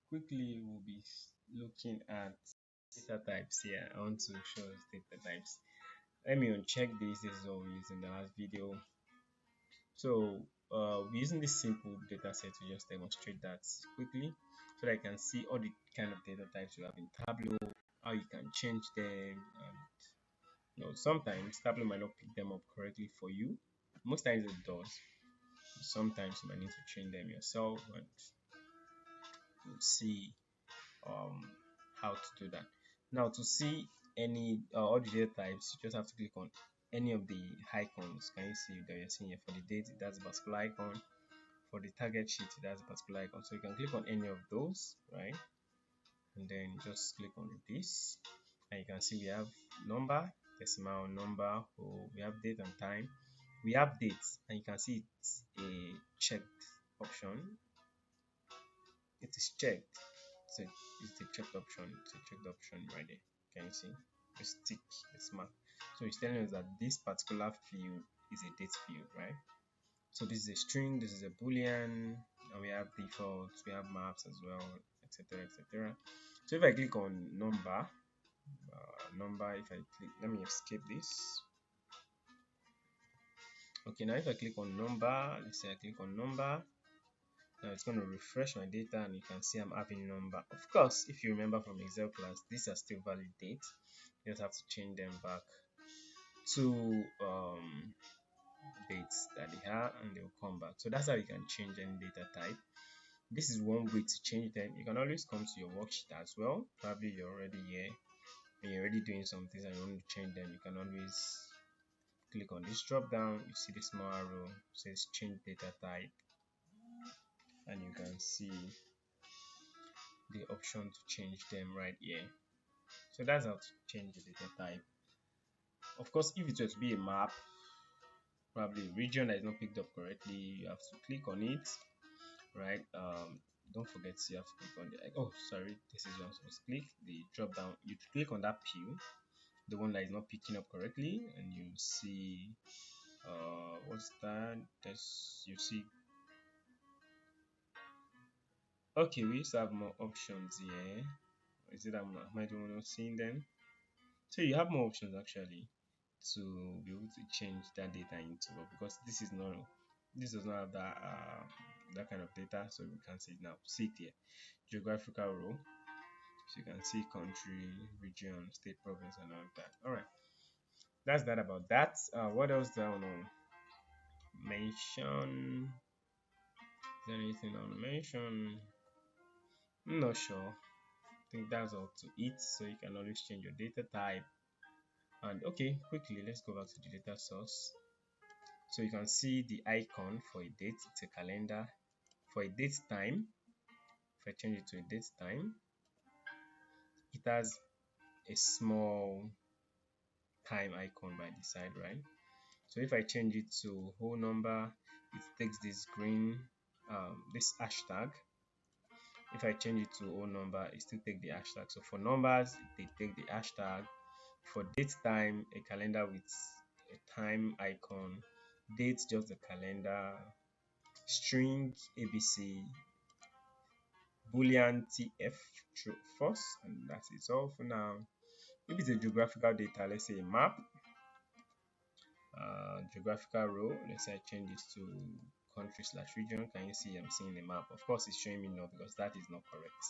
quickly we'll be looking at data types here. I want to show us data types. Let me uncheck this. This is what we used in the last video. So we're using this simple data set to just demonstrate that quickly so that I can see all the kind of data types you have in Tableau, how you can change them, and sometimes Tableau might not pick them up correctly for you. Most times it does. Sometimes you might need to change them yourself, and we'll see um, how to do that. Now, to see any all the data types, you just have to click on any of the icons. Can you see that you're seeing here? For the date, that's a particular icon. For the target sheet, that's a particular icon. So you can click on any of those, right? And then just click on this, and you can see we have number, decimal number, we have date and time. We have dates, and you can see it's a checked option. It is checked. It's a checked option. It's a checked option right there. Can you see? It's tick, it's marked. So it's telling us that this particular field is a date field, right? So this is a string, this is a Boolean, and we have defaults, we have maps as well, etc., etc. So if I click on number, if I click, let me escape this. Okay, now if I click on number, let's say I click on number, now it's going to refresh my data, and you can see I'm having number. Of course, if you remember from Excel class, these are still valid dates. You just have to change them back to dates that they are, and they will come back. So that's how you can change any data type. This is one way to change them. You can always come to your worksheet as well. Probably you're already here and you're already doing some things and you want to change them. You can always click on this drop down. You see the small arrow, says change data type, and you can see the option to change them right here. So that's how to change the data type. Of course, if it were to be a map, probably a region that is not picked up correctly, you have to click on it, right? Don't forget you have to click on this is what I'm supposed to click, the drop down. You click on that pew, the one that is not picking up correctly, and you see what's that? You see, okay, we used to have more options here. Is it am I the one not seeing them? So you have more options actually to be able to change that data into, because this does not have that kind of data. So we can see it now. See it here, geographical row. So you can see country, region, state, province, and all of that. All right, that's that about that. What else do I want to mention? Is there anything I want to mention? I'm not sure. I think that's all to it. So you can always change your data type. And okay, quickly, let's go back to the data source. So you can see the icon for a date. It's a calendar. For a date time, if I change it to a date time, it has a small time icon by the side, right? So if I change it to whole number, it takes this green this hashtag. If I change it to whole number, it still take the hashtag. So for numbers, they take the hashtag. For date time, a calendar with a time icon, date just the calendar, string ABC, Boolean TF true false, and that is all for now. If it's a geographical data, let's say a map, geographical row, let's say I change this to country/region. Can you see I'm seeing the map? Of course it's showing me no, because that is not correct.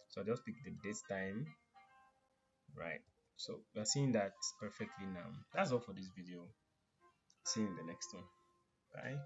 So I just pick the date time, right? So we're seeing that perfectly now. That's all for this video. See you in the next one. Bye.